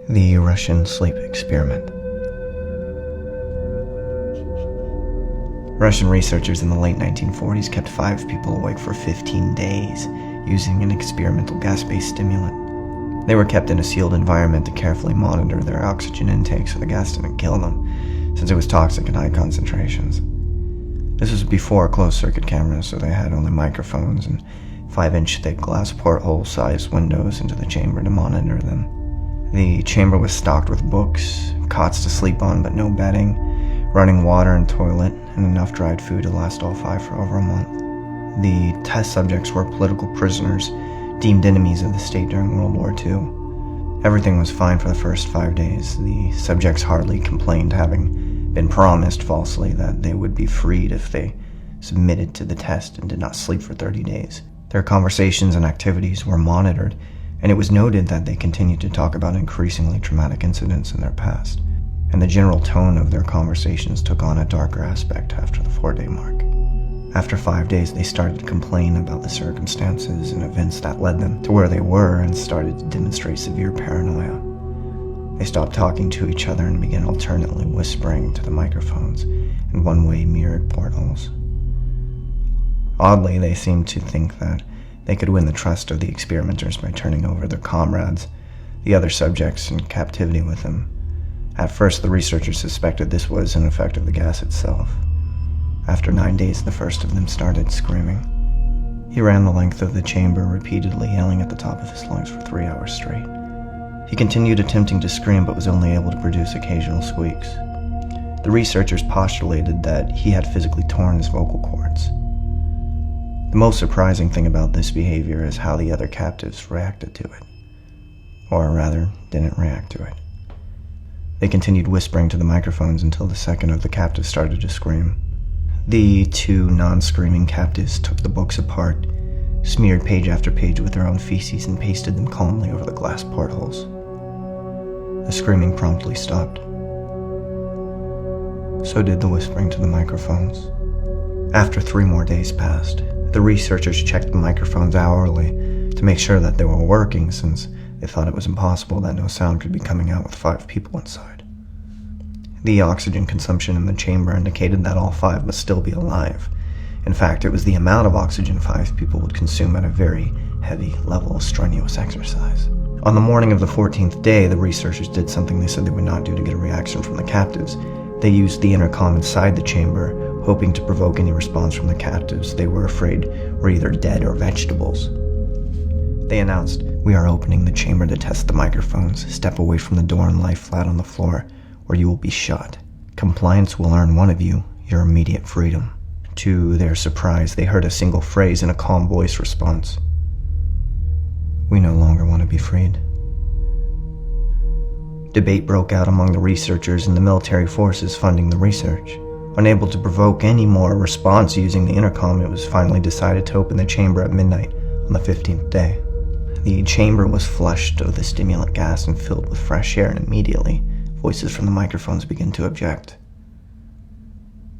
The Russian Sleep Experiment. Russian researchers in the late 1940s kept 5 people awake for 15 days using an experimental gas-based stimulant. They were kept in a sealed environment to carefully monitor their oxygen intake so the gas didn't kill them, since it was toxic in high concentrations. This was before closed-circuit cameras, so they had only microphones and 5-inch thick glass porthole-sized windows into the chamber to monitor them. The chamber was stocked with books, cots to sleep on but no bedding, running water and toilet, and enough dried food to last all 5 for over a month. The test subjects were political prisoners, deemed enemies of the state during World War II. Everything was fine for the first 5 days. The subjects hardly complained, having been promised falsely that they would be freed if they submitted to the test and did not sleep for 30 days. Their conversations and activities were monitored, and it was noted that they continued to talk about increasingly traumatic incidents in their past, and the general tone of their conversations took on a darker aspect after the 4-day mark. After 5 days, they started to complain about the circumstances and events that led them to where they were and started to demonstrate severe paranoia. They stopped talking to each other and began alternately whispering to the microphones in one-way mirrored portholes. Oddly, they seemed to think that they could win the trust of the experimenters by turning over their comrades, the other subjects, in captivity with them. At first, the researchers suspected this was an effect of the gas itself. After 9 days, the first of them started screaming. He ran the length of the chamber, repeatedly yelling at the top of his lungs for 3 hours straight. He continued attempting to scream, but was only able to produce occasional squeaks. The researchers postulated that he had physically torn his vocal cords. The most surprising thing about this behavior is how the other captives reacted to it. Or rather, didn't react to it. They continued whispering to the microphones until the second of the captives started to scream. The 2 non-screaming captives took the books apart, smeared page after page with their own feces, and pasted them calmly over the glass portholes. The screaming promptly stopped. So did the whispering to the microphones. After 3 more days passed, the researchers checked the microphones hourly to make sure that they were working, since they thought it was impossible that no sound could be coming out with 5 people inside. The oxygen consumption in the chamber indicated that all 5 must still be alive. In fact, it was the amount of oxygen 5 people would consume at a very heavy level of strenuous exercise. On the morning of the 14th day, the researchers did something they said they would not do to get a reaction from the captives. They used the intercom inside the chamber, hoping to provoke any response from the captives they were afraid were either dead or vegetables. They announced, "We are opening the chamber to test the microphones. Step away from the door and lie flat on the floor, or you will be shot. Compliance will earn one of you your immediate freedom." To their surprise, they heard a single phrase in a calm voice response. "We no longer want to be freed." Debate broke out among the researchers and the military forces funding the research. Unable to provoke any more response using the intercom, it was finally decided to open the chamber at midnight on the 15th day. The chamber was flushed of the stimulant gas and filled with fresh air, and immediately, voices from the microphones began to object.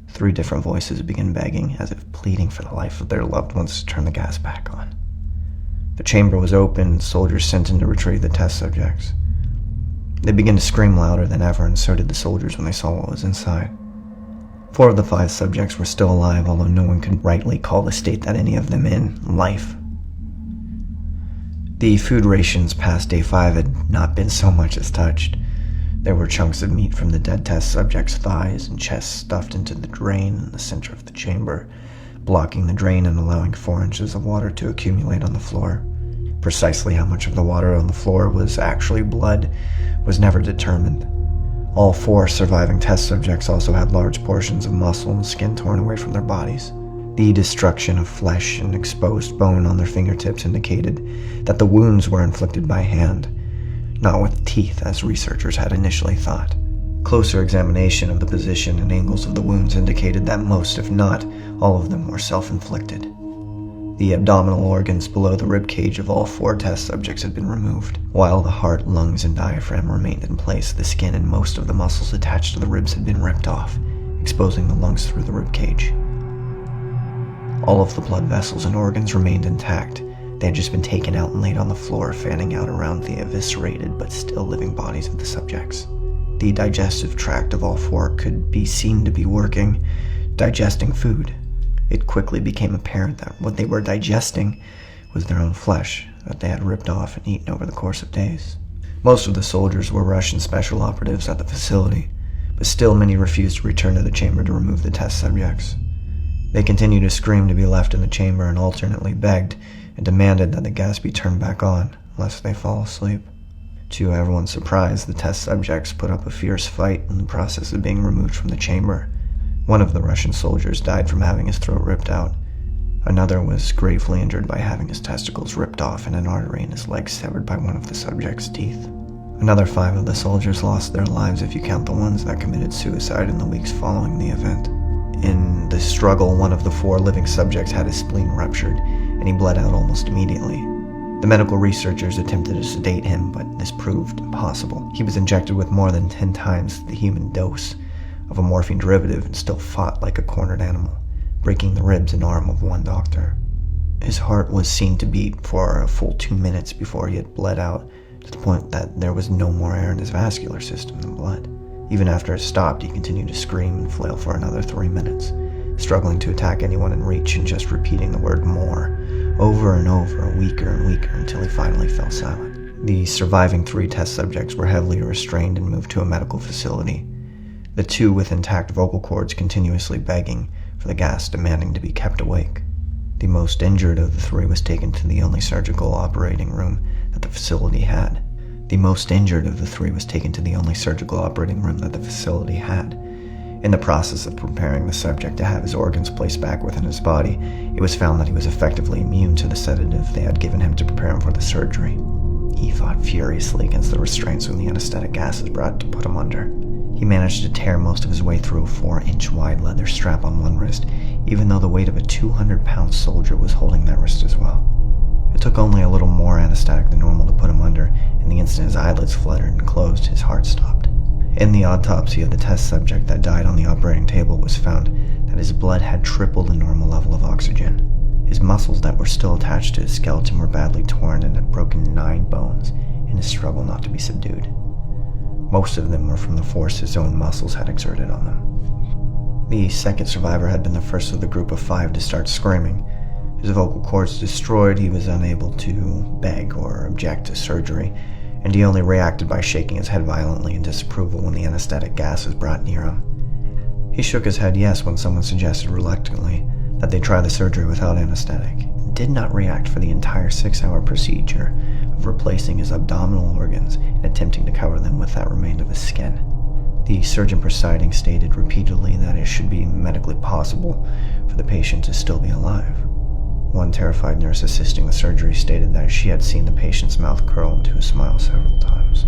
3 different voices began begging, as if pleading for the life of their loved ones, to turn the gas back on. The chamber was opened and soldiers sent in to retrieve the test subjects. They began to scream louder than ever, and so did the soldiers when they saw what was inside. 4 of the 5 subjects were still alive, although no one could rightly call the state that any of them in life. The food rations past day 5 had not been so much as touched. There were chunks of meat from the dead test subjects' thighs and chests stuffed into the drain in the center of the chamber, blocking the drain and allowing 4 inches of water to accumulate on the floor. Precisely how much of the water on the floor was actually blood was never determined. All 4 surviving test subjects also had large portions of muscle and skin torn away from their bodies. The destruction of flesh and exposed bone on their fingertips indicated that the wounds were inflicted by hand, not with teeth as researchers had initially thought. Closer examination of the position and angles of the wounds indicated that most, if not all of them, were self-inflicted. The abdominal organs below the rib cage of all 4 test subjects had been removed. While the heart, lungs, and diaphragm remained in place, the skin and most of the muscles attached to the ribs had been ripped off, exposing the lungs through the rib cage. All of the blood vessels and organs remained intact, They had just been taken out and laid on the floor, fanning out around the eviscerated but still living bodies of the subjects. The digestive tract of all four could be seen to be working, digesting food. It quickly became apparent that what they were digesting was their own flesh that they had ripped off and eaten over the course of days. Most of the soldiers were Russian special operatives at the facility, but still many refused to return to the chamber to remove the test subjects. They continued to scream to be left in the chamber and alternately begged and demanded that the gas be turned back on, lest they fall asleep. To everyone's surprise, the test subjects put up a fierce fight in the process of being removed from the chamber. One of the Russian soldiers died from having his throat ripped out. Another was gravely injured by having his testicles ripped off and an artery in his leg severed by one of the subject's teeth. Another 5 of the soldiers lost their lives if you count the ones that committed suicide in the weeks following the event. In the struggle, one of the 4 living subjects had his spleen ruptured, and he bled out almost immediately. The medical researchers attempted to sedate him, but this proved impossible. He was injected with more than 10 times the human dose of a morphine derivative and still fought like a cornered animal, breaking the ribs and arm of one doctor. His heart was seen to beat for a full 2 minutes before he had bled out, to the point that there was no more air in his vascular system than blood. Even after it stopped, he continued to scream and flail for another 3 minutes, struggling to attack anyone in reach and just repeating the word "more" over and over, weaker and weaker, until he finally fell silent. The surviving 3 test subjects were heavily restrained and moved to a medical facility, the 2 with intact vocal cords continuously begging for the gas, demanding to be kept awake. The most injured of the 3 was taken to the only surgical operating room that the facility had. In the process of preparing the subject to have his organs placed back within his body, it was found that he was effectively immune to the sedative they had given him to prepare him for the surgery. He fought furiously against the restraints when the anesthetic gases brought to put him under. He managed to tear most of his way through a 4-inch wide leather strap on one wrist, even though the weight of a 200-pound soldier was holding that wrist as well. It took only a little more anesthetic than normal to put him under, and the instant his eyelids fluttered and closed, his heart stopped. In the autopsy of the test subject that died on the operating table, it was found that his blood had tripled the normal level of oxygen. His muscles that were still attached to his skeleton were badly torn and had broken 9 bones in his struggle not to be subdued. Most of them were from the force his own muscles had exerted on them. The second survivor had been the first of the group of 5 to start screaming. His vocal cords destroyed, he was unable to beg or object to surgery, and he only reacted by shaking his head violently in disapproval when the anesthetic gas was brought near him. He shook his head yes when someone suggested reluctantly that they try the surgery without anesthetic, and did not react for the entire 6-hour procedure of replacing his abdominal organs and attempting to cover them with that remained of his skin. The surgeon presiding stated repeatedly that it should be medically possible for the patient to still be alive. One terrified nurse assisting the surgery stated that she had seen the patient's mouth curl into a smile several times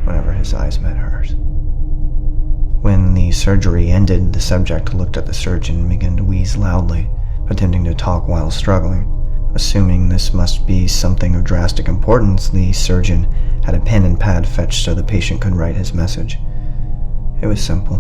whenever his eyes met hers. When the surgery ended, the subject looked at the surgeon and began to wheeze loudly, attempting to talk while struggling. Assuming this must be something of drastic importance, the surgeon had a pen and pad fetched so the patient could write his message. It was simple.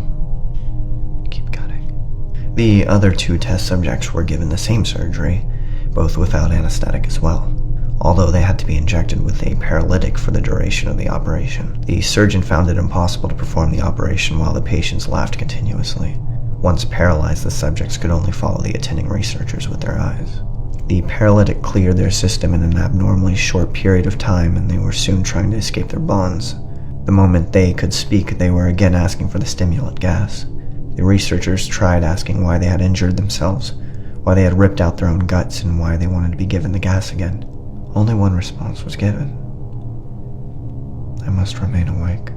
Keep cutting. The other 2 test subjects were given the same surgery, both without anesthetic as well, although they had to be injected with a paralytic for the duration of the operation. The surgeon found it impossible to perform the operation while the patients laughed continuously. Once paralyzed, the subjects could only follow the attending researchers with their eyes. The paralytic cleared their system in an abnormally short period of time, and they were soon trying to escape their bonds. The moment they could speak, they were again asking for the stimulant gas. The researchers tried asking why they had injured themselves, why they had ripped out their own guts, and why they wanted to be given the gas again. Only one response was given. I must remain awake.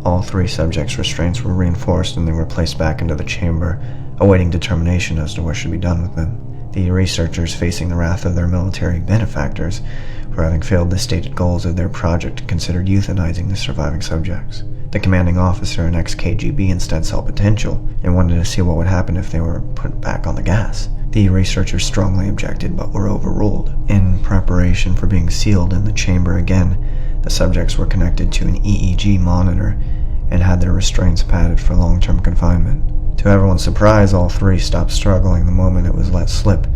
All 3 subjects' restraints were reinforced and they were placed back into the chamber, awaiting determination as to what should be done with them. The researchers, facing the wrath of their military benefactors for having failed the stated goals of their project, considered euthanizing the surviving subjects. The commanding officer, an ex-KGB, instead saw potential and wanted to see what would happen if they were put back on the gas. The researchers strongly objected but were overruled. In preparation for being sealed in the chamber again, the subjects were connected to an EEG monitor and had their restraints padded for long-term confinement. To everyone's surprise, all 3 stopped struggling the moment it was let slip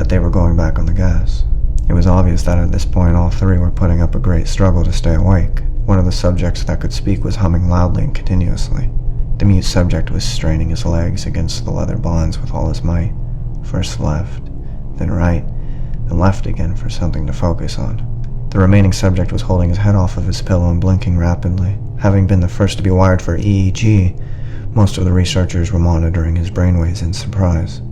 that they were going back on the gas. It was obvious that at this point all three were putting up a great struggle to stay awake. One of the subjects that could speak was humming loudly and continuously. The mute subject was straining his legs against the leather bonds with all his might. First left, then right, then left again for something to focus on. The remaining subject was holding his head off of his pillow and blinking rapidly. Having been the first to be wired for EEG, most of the researchers were monitoring his brainwaves in surprise.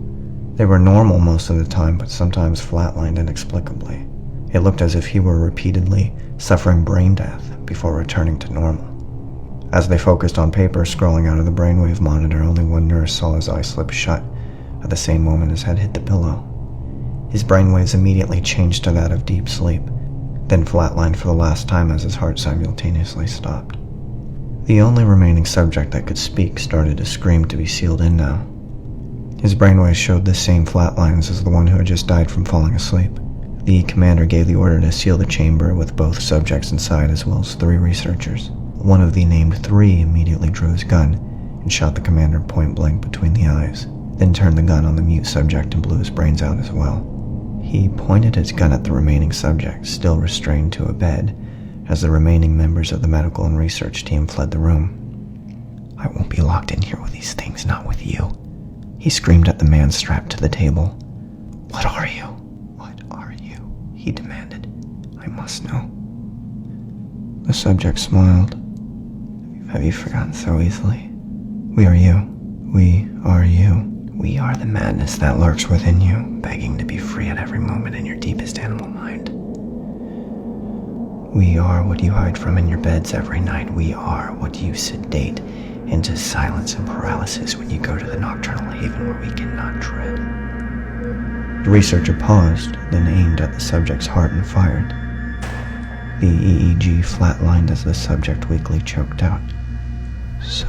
They were normal most of the time, but sometimes flatlined inexplicably. It looked as if he were repeatedly suffering brain death before returning to normal. As they focused on paper scrolling out of the brainwave monitor, only one nurse saw his eye slip shut at the same moment his head hit the pillow. His brainwaves immediately changed to that of deep sleep, then flatlined for the last time as his heart simultaneously stopped. The only remaining subject that could speak started to scream to be sealed in now. His brainwaves showed the same flat lines as the one who had just died from falling asleep. The commander gave the order to seal the chamber with both subjects inside as well as 3 researchers. One of the named 3 immediately drew his gun and shot the commander point blank between the eyes, then turned the gun on the mute subject and blew his brains out as well. He pointed his gun at the remaining subject, still restrained to a bed, as the remaining members of the medical and research team fled the room. "I won't be locked in here with these things, not with you," he screamed at the man strapped to the table. "What are you? What are you?" he demanded. "I must know." The subject smiled. "Have you forgotten so easily? We are you. We are you. We are the madness that lurks within you, begging to be free at every moment in your deepest animal mind. We are what you hide from in your beds every night. We are what you sedate into silence and paralysis when you go to the nocturnal haven where we cannot tread." The researcher paused, then aimed at the subject's heart and fired. The EEG flatlined as the subject weakly choked out, "So